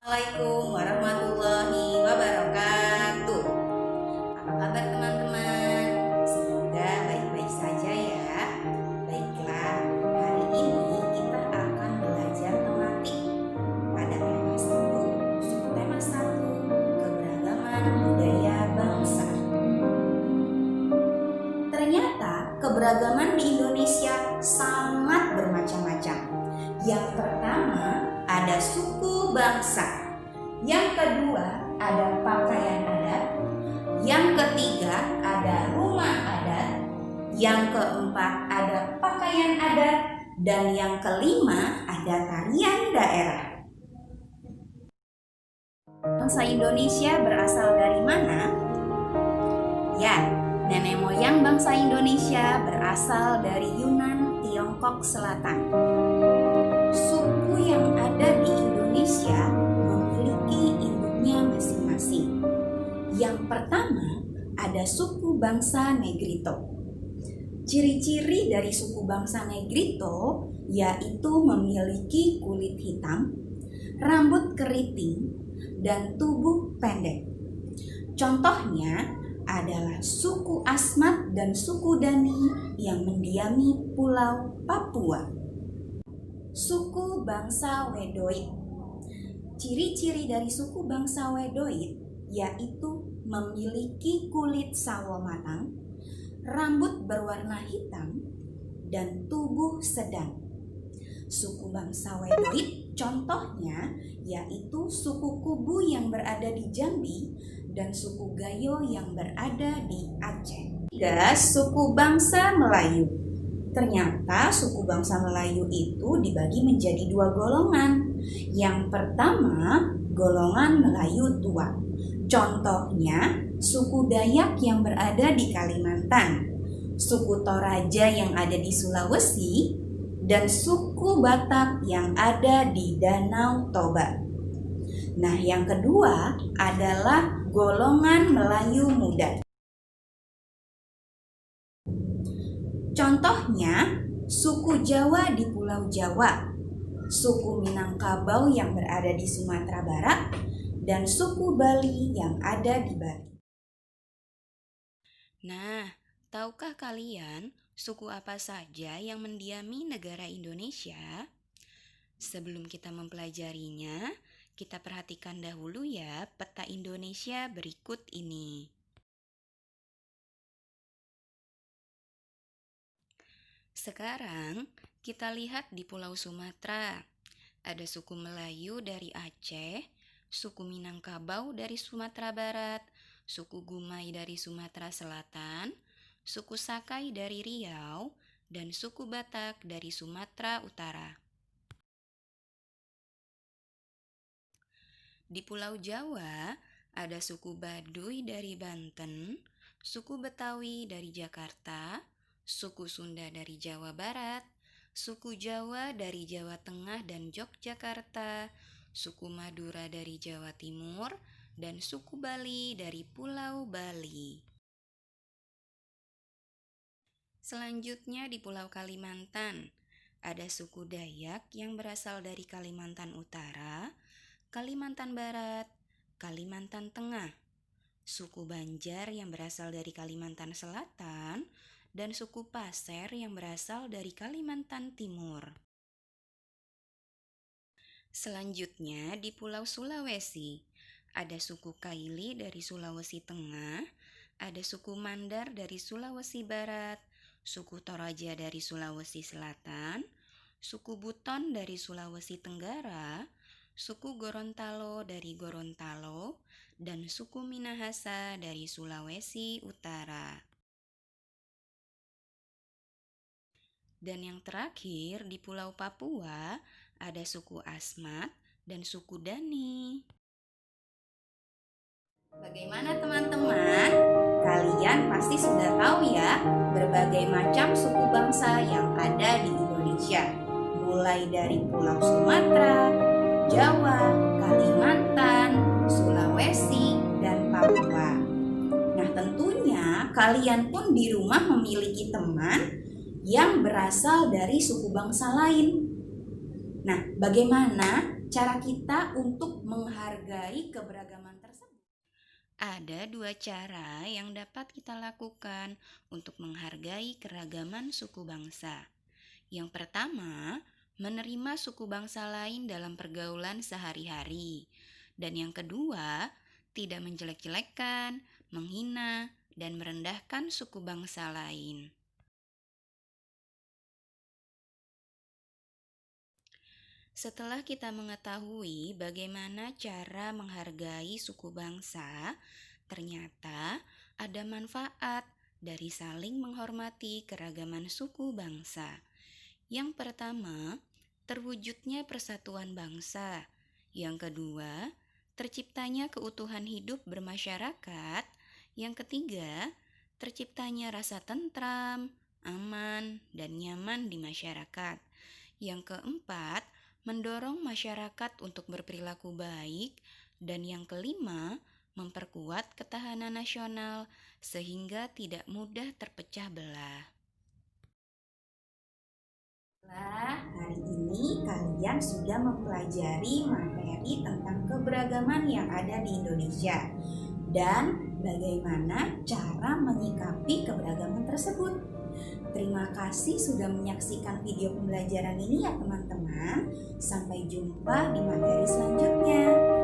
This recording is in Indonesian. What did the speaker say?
Assalamualaikum warahmatullahi wabarakatuh. Apa kabar teman-teman? Semoga baik-baik saja ya. Baiklah, hari ini kita akan belajar tematik pada tema 1, subtema 1, keberagaman budaya bangsa. Ternyata keberagaman di Indonesia sangat bermacam-macam. Yang pertama ada suku bangsa. Yang kedua ada pakaian adat. Yang ketiga ada rumah adat. Yang keempat ada pakaian adat. Dan yang kelima ada tarian daerah. Bangsa Indonesia berasal dari mana? Ya, nenek moyang bangsa Indonesia berasal dari Yunan, Tiongkok Selatan. Suku yang ada di Indonesia memiliki induknya masing-masing. Yang pertama ada suku bangsa Negrito. Ciri-ciri dari suku bangsa Negrito yaitu memiliki kulit hitam, rambut keriting, dan tubuh pendek. Contohnya adalah suku Asmat dan suku Dani yang mendiami Pulau Papua. Suku bangsa Wedoid. Ciri-ciri dari suku bangsa Wedoid yaitu memiliki kulit sawo matang, rambut berwarna hitam, dan tubuh sedang. Suku bangsa Wedoid contohnya yaitu suku Kubu yang berada di Jambi dan suku Gayo yang berada di Aceh. 3. Suku bangsa Melayu. Ternyata suku bangsa Melayu itu dibagi menjadi 2 golongan. Yang pertama, golongan Melayu tua. Contohnya, suku Dayak yang berada di Kalimantan, suku Toraja yang ada di Sulawesi, dan suku Batak yang ada di Danau Toba. Nah, yang kedua adalah golongan Melayu muda. Contohnya, suku Jawa di Pulau Jawa, suku Minangkabau yang berada di Sumatera Barat, dan suku Bali yang ada di Bali. Nah, tahukah kalian suku apa saja yang mendiami negara Indonesia? Sebelum kita mempelajarinya, kita perhatikan dahulu ya peta Indonesia berikut ini. Sekarang kita lihat di Pulau Sumatera. Ada suku Melayu dari Aceh, suku Minangkabau dari Sumatera Barat, suku Gumai dari Sumatera Selatan, suku Sakai dari Riau, dan suku Batak dari Sumatera Utara. Di Pulau Jawa ada suku Baduy dari Banten, suku Betawi dari Jakarta, suku Sunda dari Jawa Barat, suku Jawa dari Jawa Tengah dan Yogyakarta, suku Madura dari Jawa Timur, dan suku Bali dari Pulau Bali. Selanjutnya di Pulau Kalimantan, ada suku Dayak yang berasal dari Kalimantan Utara, Kalimantan Barat, Kalimantan Tengah, suku Banjar yang berasal dari Kalimantan Selatan, dan suku Pasir yang berasal dari Kalimantan Timur. Selanjutnya di Pulau Sulawesi, ada suku Kaili dari Sulawesi Tengah, ada suku Mandar dari Sulawesi Barat, suku Toraja dari Sulawesi Selatan, suku Buton dari Sulawesi Tenggara, suku Gorontalo dari Gorontalo, dan suku Minahasa dari Sulawesi Utara. Dan yang terakhir di Pulau Papua ada suku Asmat dan suku Dani. Bagaimana teman-teman? Kalian pasti sudah tahu ya berbagai macam suku bangsa yang ada di Indonesia. Mulai dari Pulau Sumatera, Jawa, Kalimantan, Sulawesi, dan Papua. Nah, tentunya kalian pun di rumah memiliki teman yang berasal dari suku bangsa lain. Nah, bagaimana cara kita untuk menghargai keberagaman tersebut? Ada dua cara yang dapat kita lakukan untuk menghargai keragaman suku bangsa. Yang pertama, menerima suku bangsa lain dalam pergaulan sehari-hari. Dan yang kedua, tidak menjelek-jelekan, menghina, dan merendahkan suku bangsa lain. Setelah kita mengetahui bagaimana cara menghargai suku bangsa, ternyata ada manfaat dari saling menghormati keragaman suku bangsa. Yang pertama, terwujudnya persatuan bangsa. Yang kedua, terciptanya keutuhan hidup bermasyarakat. Yang ketiga, terciptanya rasa tentram, aman, dan nyaman di masyarakat. Yang keempat, mendorong masyarakat untuk berperilaku baik. Dan yang kelima, memperkuat ketahanan nasional sehingga tidak mudah terpecah belah. Hari ini kalian sudah mempelajari materi tentang keberagaman yang ada di Indonesia dan bagaimana cara menyikapi keberagaman tersebut. Terima kasih sudah menyaksikan video pembelajaran ini ya teman-teman. Sampai jumpa di materi selanjutnya.